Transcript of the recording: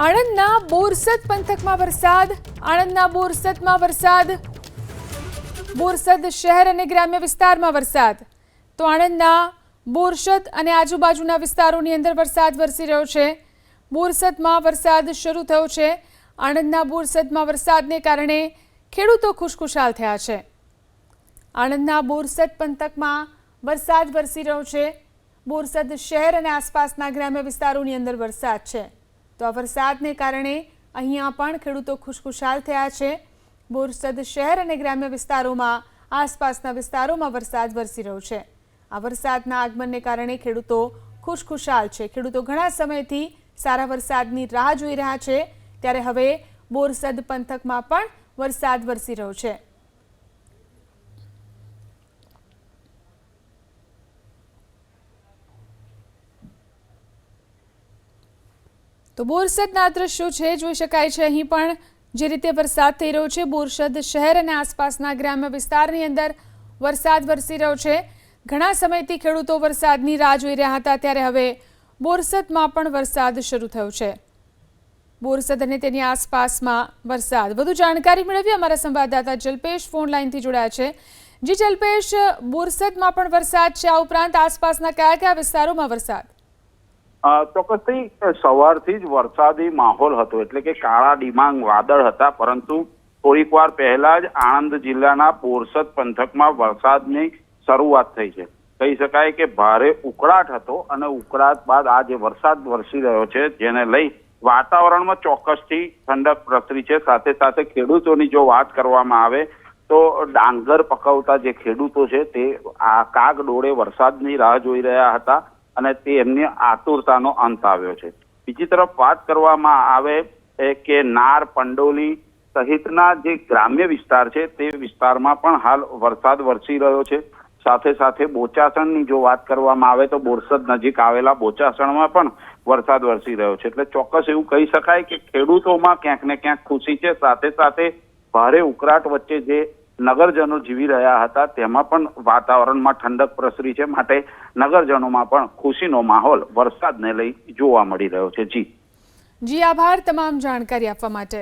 આણંદના બોરસદ પંથકમાં વરસાદ. આણંદના બોરસદમાં વરસાદ. બોરસદ શહેર અને ગ્રામ્ય વિસ્તારમાં વરસાદ. તો આણંદના બોરસદ અને આજુબાજુના વિસ્તારોની અંદર વરસાદ વરસી રહ્યો છે. બોરસદમાં વરસાદ શરૂ થયો છે. આણંદના બોરસદમાં વરસાદને કારણે ખેડૂતો ખુશખુશાલ થયા છે. આણંદના બોરસદ પંથકમાં વરસાદ વરસી રહ્યો છે. બોરસદ શહેર અને આસપાસના ગ્રામ્ય વિસ્તારોની અંદર વરસાદ છે. તો આ વરસાદને કારણે અહીંયા પણ ખેડૂતો ખુશખુશાલ થયા છે. બોરસદ શહેર અને ગ્રામ્ય વિસ્તારોમાં આસપાસના વિસ્તારોમાં વરસાદ વરસી રહ્યો છે. આ વરસાદના આગમનને કારણે ખેડૂતો ખુશખુશાલ છે. ખેડૂતો ઘણા સમયથી સારા વરસાદની રાહ જોઈ રહ્યા છે. ત્યારે હવે બોરસદ પંથકમાં પણ વરસાદ વરસી રહ્યો છે. તો બોરસદના દ્રશ્યો છે, જોઈ શકાય છે. અહીં પણ જે રીતે વરસાદ થઈ રહ્યો છે, બોરસદ શહેર અને આસપાસના ગ્રામ્ય વિસ્તારની અંદર વરસાદ વરસી રહ્યો છે. ઘણા સમયથી ખેડૂતો વરસાદની રાહ જોઈ રહ્યા હતા, ત્યારે હવે બોરસદમાં પણ વરસાદ શરૂ થયો છે. બોરસદ અને તેની આસપાસમાં વરસાદ. વધુ જાણકારી મેળવી અમારા સંવાદદાતા જલ્પેશ ફોન લાઈનથી જોડાયા છે. જી જલ્પેશ, બોરસદમાં પણ વરસાદ છે, આ ઉપરાંત આસપાસના કયા કયા વિસ્તારોમાં વરસાદ? ચોક્કસથી સવારથી જ વરસાદી માહોલ હતો, એટલે કે કાળા ડિબાંગ વાદળ હતા. પરંતુ થોડીક વાર પહેલા જ આણંદ જિલ્લાના બોરસદ પંથકમાં વરસાદની શરૂઆત થઈ છે. કહી શકાય કે ભારે ઉકળાટ હતો અને ઉકળાટ બાદ આ જે વરસાદ વરસી રહ્યો છે, જેને લઈ વાતાવરણમાં ચોક્કસથી ઠંડક પ્રસરી છે. સાથે સાથે ખેડૂતોની જો વાત કરવામાં આવે તો ડાંગર પકવતા જે ખેડૂતો છે તે આ કાગ ડોળે વરસાદની રાહ જોઈ રહ્યા હતા અને તે એમની આતુરતાનો અંત આવ્યો છે. બીજી તરફ વાત કરવામાં આવે કે નાર, પંડોલી સહિતના જે ગ્રામ્ય વિસ્તાર છે તે વિસ્તારમાં પણ હાલ વરસાદ વરસી રહ્યો છે. સાથે સાથે બોચાસણની જો વાત કરવામાં આવે તો બોરસદ નજીક આવેલા બોચાસણમાં પણ વરસાદ વરસી રહ્યો છે. એટલે ચોક્કસ એવું કહી શકાય કે ખેડૂતોમાં ક્યાંક ને ક્યાંક ખુશી છે. સાથે સાથે ભારે ઉકળાટ વચ્ચે જે નગરજનો જીવી રહ્યા હતા તેમાં પણ વાતાવરણમાં ઠંડક પ્રસરી છે. માટે નગરજનોમાં પણ ખુશીનો માહોલ વરસાદને લઈ જોવા મળી રહ્યો છે. જી આભાર તમામ જાણકારી આપવા માટે.